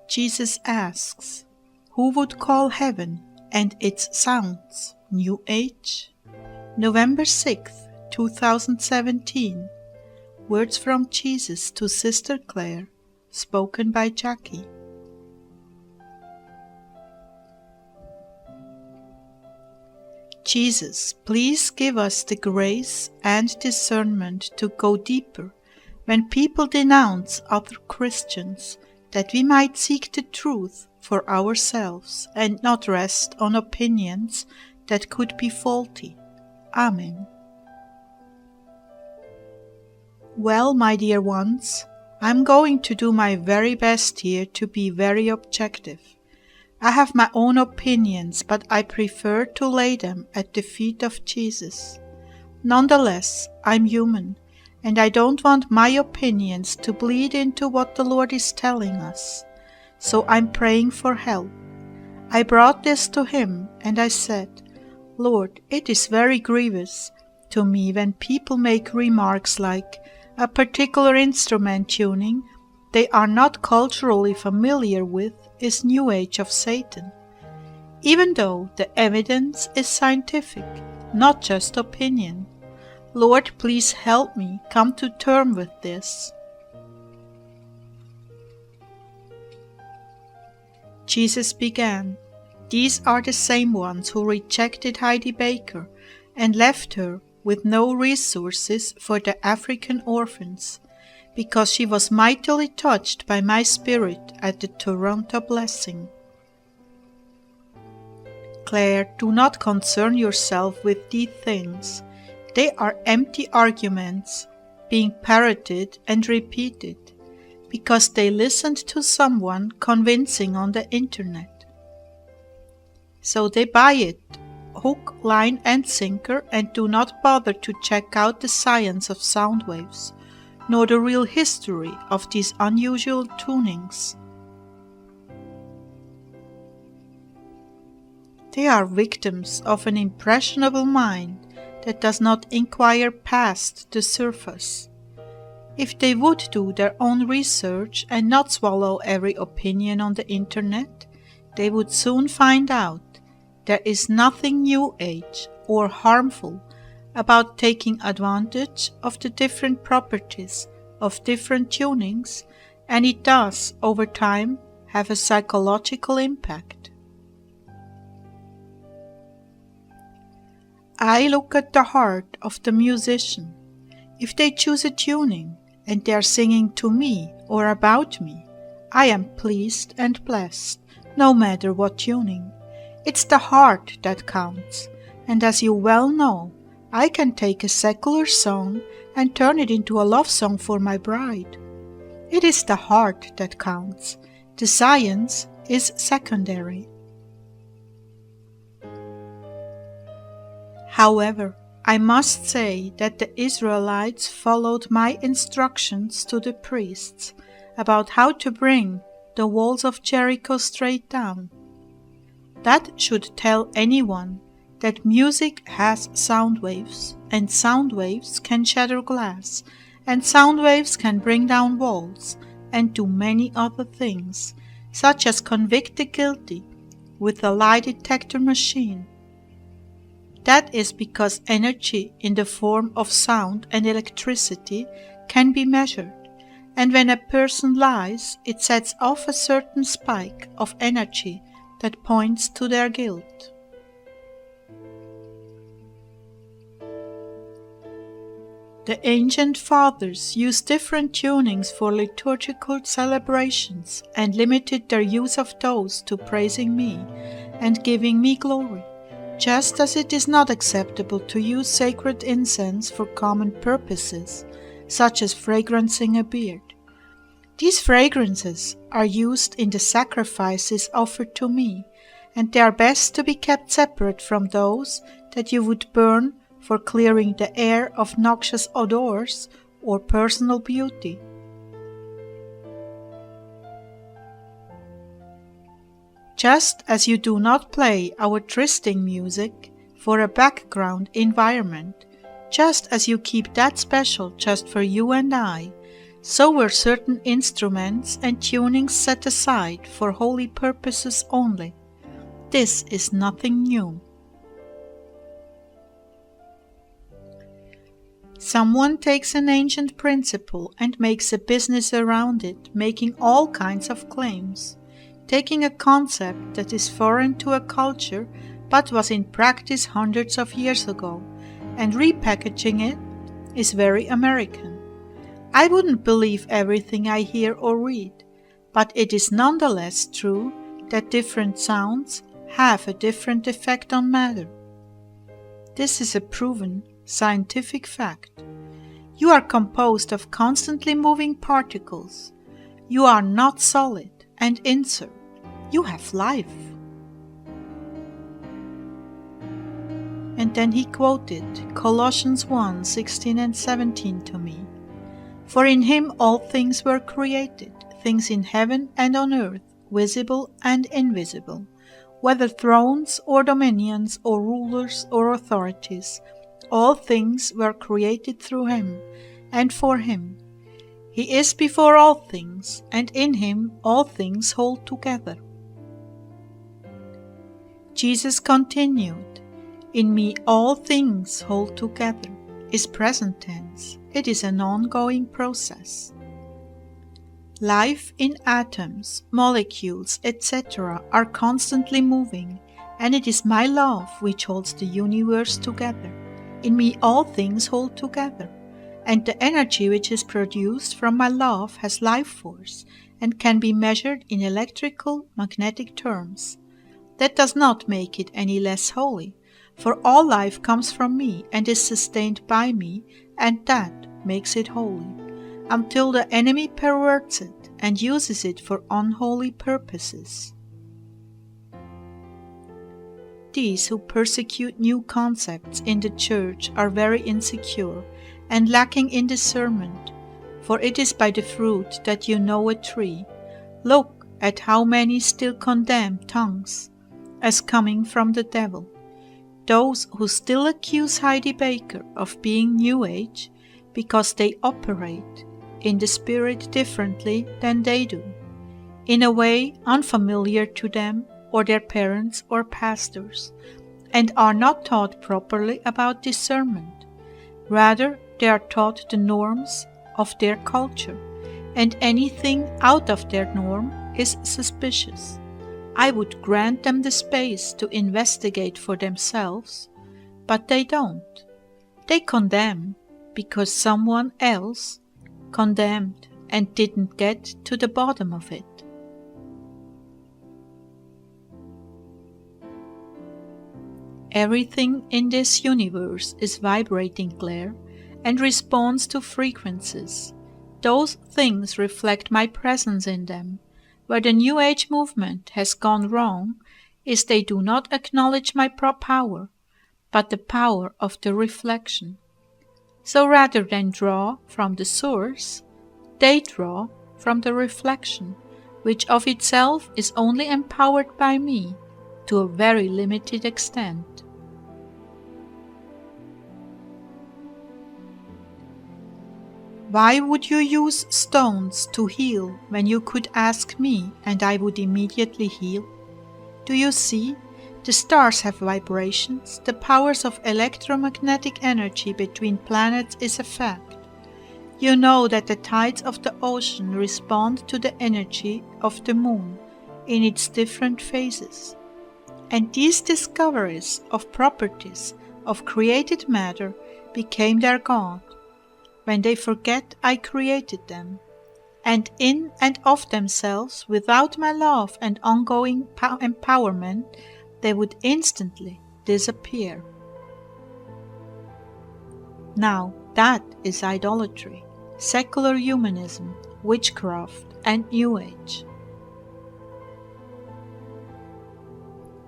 Jesus asks, who would call heaven and its sounds New Age? November 6th, 2017. Words from Jesus to Sister Clare, spoken by Jackie. Jesus, please give us the grace and discernment to go deeper when people denounce other Christians, that we might seek the truth for ourselves and not rest on opinions that could be faulty. Amen. Well, my dear ones, I'm going to do my very best here to be very objective. I have my own opinions, but I prefer to lay them at the feet of Jesus. Nonetheless, I'm human, and I don't want my opinions to bleed into what the Lord is telling us. So I'm praying for help. I brought this to Him, and I said, Lord, it is very grievous to me when people make remarks like, a particular instrument tuning they are not culturally familiar with is New Age of Satan, even though the evidence is scientific, not just opinion. Lord, please help me come to terms with this. Jesus began, these are the same ones who rejected Heidi Baker and left her with no resources for the African orphans, because she was mightily touched by my spirit at the Toronto blessing. Clare, do not concern yourself with these things. They are empty arguments, being parroted and repeated, because they listened to someone convincing on the internet. So they buy it, hook, line and sinker, and do not bother to check out the science of sound waves, nor the real history of these unusual tunings. They are victims of an impressionable mind that does not inquire past the surface. If they would do their own research and not swallow every opinion on the internet, they would soon find out there is nothing New Age or harmful about taking advantage of the different properties of different tunings, and it does, over time, have a psychological impact. I look at the heart of the musician. If they choose a tuning and they are singing to me or about me, I am pleased and blessed, no matter what tuning. It's the heart that counts, and as you well know, I can take a secular song and turn it into a love song for my bride. It is the heart that counts. The science is secondary. However, I must say that the Israelites followed my instructions to the priests about how to bring the walls of Jericho straight down. That should tell anyone that music has sound waves, and sound waves can shatter glass, and sound waves can bring down walls, and do many other things, such as convict the guilty with a lie detector machine. That is because energy in the form of sound and electricity can be measured, and when a person lies, it sets off a certain spike of energy that points to their guilt. The ancient fathers used different tunings for liturgical celebrations and limited their use of those to praising me and giving me glory, just as it is not acceptable to use sacred incense for common purposes, such as fragrancing a beard. These fragrances are used in the sacrifices offered to me, and they are best to be kept separate from those that you would burn for clearing the air of noxious odors or personal beauty. Just as you do not play our trysting music for a background environment, just as you keep that special just for you and I, So were certain instruments and tunings set aside for holy purposes only. This is nothing new. Someone takes an ancient principle and makes a business around it, making all kinds of claims. Taking a concept that is foreign to a culture but was in practice hundreds of years ago and repackaging it is very American. I wouldn't believe everything I hear or read, but it is nonetheless true that different sounds have a different effect on matter. This is a proven scientific fact. You are composed of constantly moving particles. You are not solid and insert. You have life. And then he quoted Colossians 1:16 and 17 to me. For in him all things were created, things in heaven and on earth, visible and invisible, whether thrones or dominions or rulers or authorities. All things were created through him and for him. He is before all things, and in him all things hold together. Jesus continued, in me all things hold together, is present tense. It is an ongoing process. Life in atoms, molecules, etc. are constantly moving, and it is my love which holds the universe together. In me all things hold together, and the energy which is produced from my love has life force and can be measured in electrical, magnetic terms. That does not make it any less holy, for all life comes from me and is sustained by me, and that makes it holy, until the enemy perverts it and uses it for unholy purposes. These who persecute new concepts in the church are very insecure and lacking in discernment, for it is by the fruit that you know a tree. Look at how many still condemn tongues as coming from the devil. Those who still accuse Heidi Baker of being New Age because they operate in the spirit differently than they do, in a way unfamiliar to them or their parents or pastors, and are not taught properly about discernment. Rather, they are taught the norms of their culture, and anything out of their norm is suspicious. I would grant them the space to investigate for themselves, but they don't. They condemn because someone else condemned and didn't get to the bottom of it. Everything in this universe is vibrating, Clare, and responds to frequencies. Those things reflect my presence in them. Where the New Age movement has gone wrong is they do not acknowledge my power, but the power of the reflection. So rather than draw from the source, they draw from the reflection, which of itself is only empowered by me to a very limited extent. Why would you use stones to heal when you could ask me and I would immediately heal? Do you see? The stars have vibrations. The powers of electromagnetic energy between planets is a fact. You know that the tides of the ocean respond to the energy of the moon in its different phases. And these discoveries of properties of created matter became their God. When they forget I created them, and in and of themselves, without my love and ongoing empowerment, they would instantly disappear. Now that is idolatry, secular humanism, witchcraft, and New Age.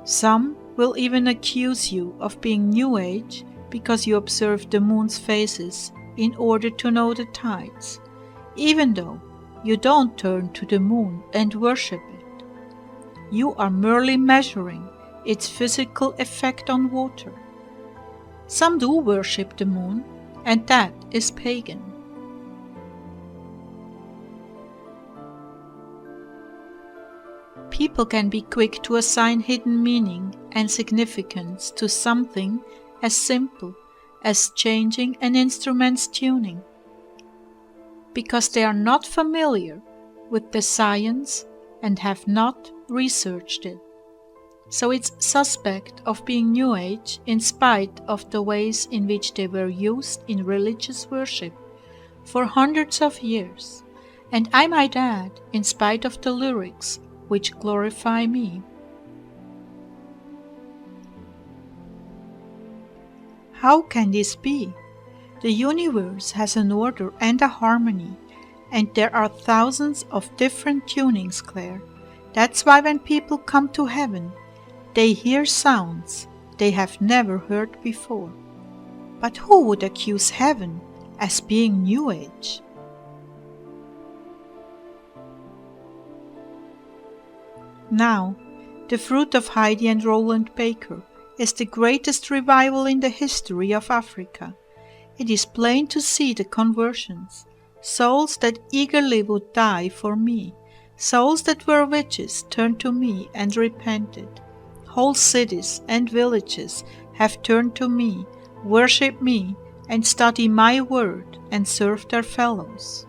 Some will even accuse you of being New Age because you observe the moon's phases in order to know the tides, even though you don't turn to the moon and worship it. You are merely measuring its physical effect on water. Some do worship the moon, and that is pagan. People can be quick to assign hidden meaning and significance to something as simple as changing an instrument's tuning, because they are not familiar with the science and have not researched it. So it's suspect of being New Age in spite of the ways in which they were used in religious worship for hundreds of years, and I might add, in spite of the lyrics which glorify me. How can this be? The universe has an order and a harmony, and there are thousands of different tunings, Clare. That's why when people come to heaven, they hear sounds they have never heard before. But who would accuse heaven as being New Age? Now, the fruit of Heidi and Roland Baker is the greatest revival in the history of Africa. It is plain to see the conversions, souls that eagerly would die for me, souls that were witches turned to me and repented. Whole cities and villages have turned to me, worship me, and study my word and serve their fellows.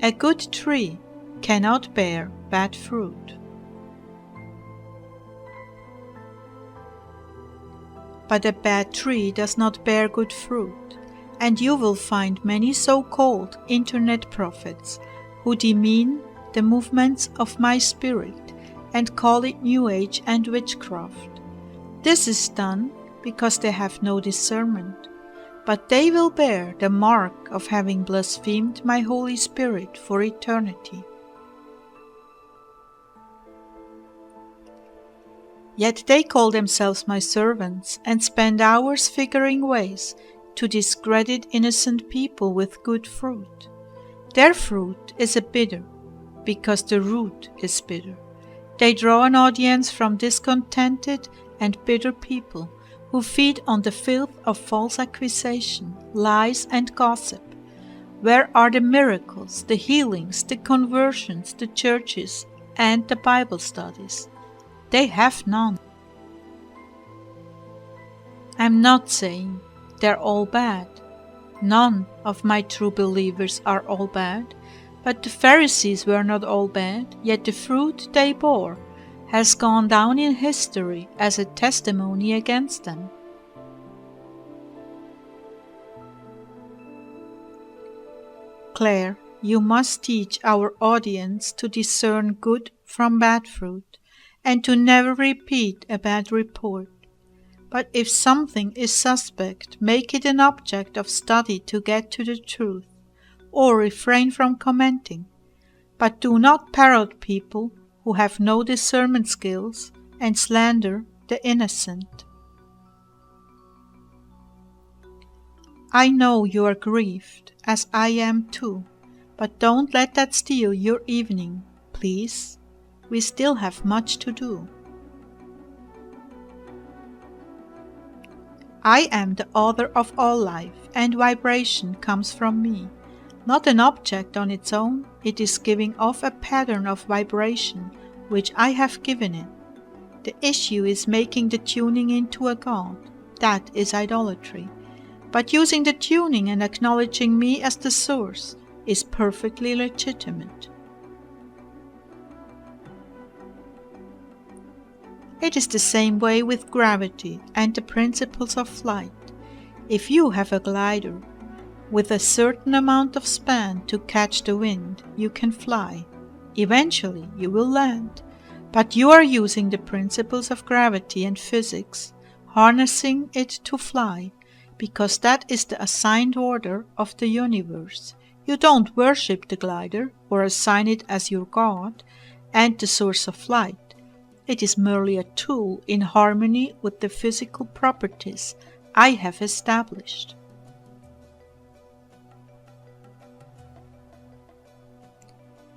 A good tree cannot bear bad fruit. But a bad tree does not bear good fruit, and you will find many so-called internet prophets who demean the movements of my spirit and call it New Age and witchcraft. This is done because they have no discernment, but they will bear the mark of having blasphemed my Holy Spirit for eternity. Yet they call themselves my servants and spend hours figuring ways to discredit innocent people with good fruit. Their fruit is a bitter, because the root is bitter. They draw an audience from discontented and bitter people who feed on the filth of false accusation, lies, and gossip. Where are the miracles, the healings, the conversions, the churches, and the Bible studies? They have none. I'm not saying they're all bad. None of my true believers are all bad, but the Pharisees were not all bad, yet the fruit they bore has gone down in history as a testimony against them. Clare, you must teach our audience to discern good from bad fruit, and to never repeat a bad report. But if something is suspect, make it an object of study to get to the truth, or refrain from commenting. But do not parrot people who have no discernment skills and slander the innocent. I know you are grieved, as I am too, but don't let that steal your evening, please. We still have much to do. I am the author of all life, and vibration comes from me. Not an object on its own, it is giving off a pattern of vibration which I have given it. The issue is making the tuning into a god. That is idolatry. But using the tuning and acknowledging me as the source is perfectly legitimate. It is the same way with gravity and the principles of flight. If you have a glider with a certain amount of span to catch the wind, you can fly. Eventually you will land, but you are using the principles of gravity and physics, harnessing it to fly, because that is the assigned order of the universe. You don't worship the glider or assign it as your god and the source of flight. It is merely a tool in harmony with the physical properties I have established.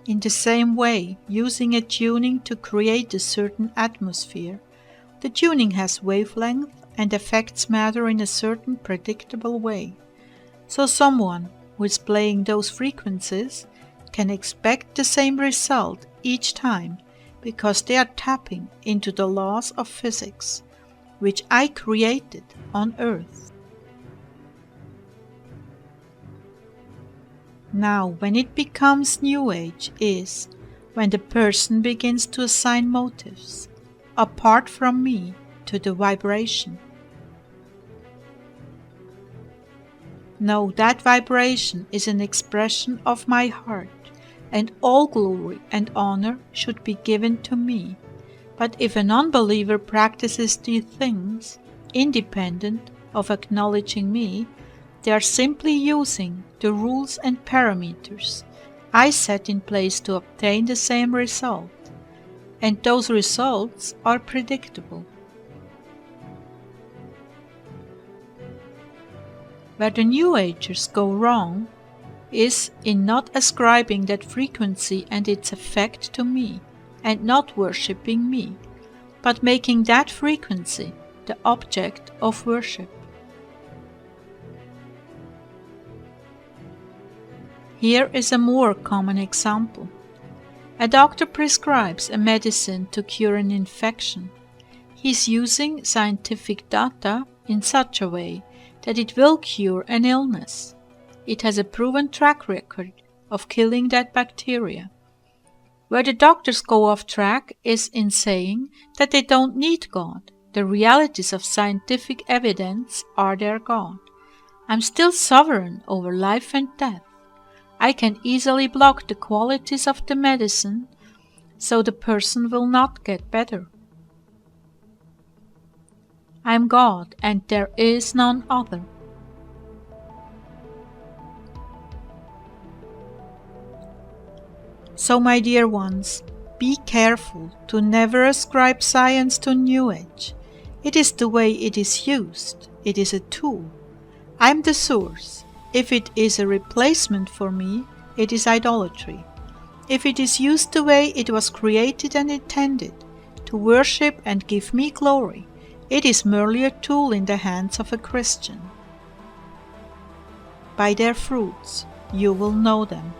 In the same way, using a tuning to create a certain atmosphere, the tuning has wavelength and affects matter in a certain predictable way. So someone who is playing those frequencies can expect the same result each time because they are tapping into the laws of physics, which I created on earth. Now, when it becomes New Age is when the person begins to assign motives, apart from me, to the vibration. No, that vibration is an expression of my heart, and all glory and honor should be given to me. But if an unbeliever practices these things, independent of acknowledging me, they are simply using the rules and parameters I set in place to obtain the same result, and those results are predictable. Where the New Agers go wrong is in not ascribing that frequency and its effect to me, and not worshipping me, but making that frequency the object of worship. Here is a more common example. A doctor prescribes a medicine to cure an infection. He is using scientific data in such a way that it will cure an illness. It has a proven track record of killing that bacteria. Where the doctors go off track is in saying that they don't need God. The realities of scientific evidence are their God. I'm still sovereign over life and death. I can easily block the qualities of the medicine so the person will not get better. I am God and there is none other. So, my dear ones, be careful to never ascribe science to New Age. It is the way it is used. It is a tool. I am the source. If it is a replacement for me, it is idolatry. If it is used the way it was created and intended, to worship and give me glory, it is merely a tool in the hands of a Christian. By their fruits you will know them.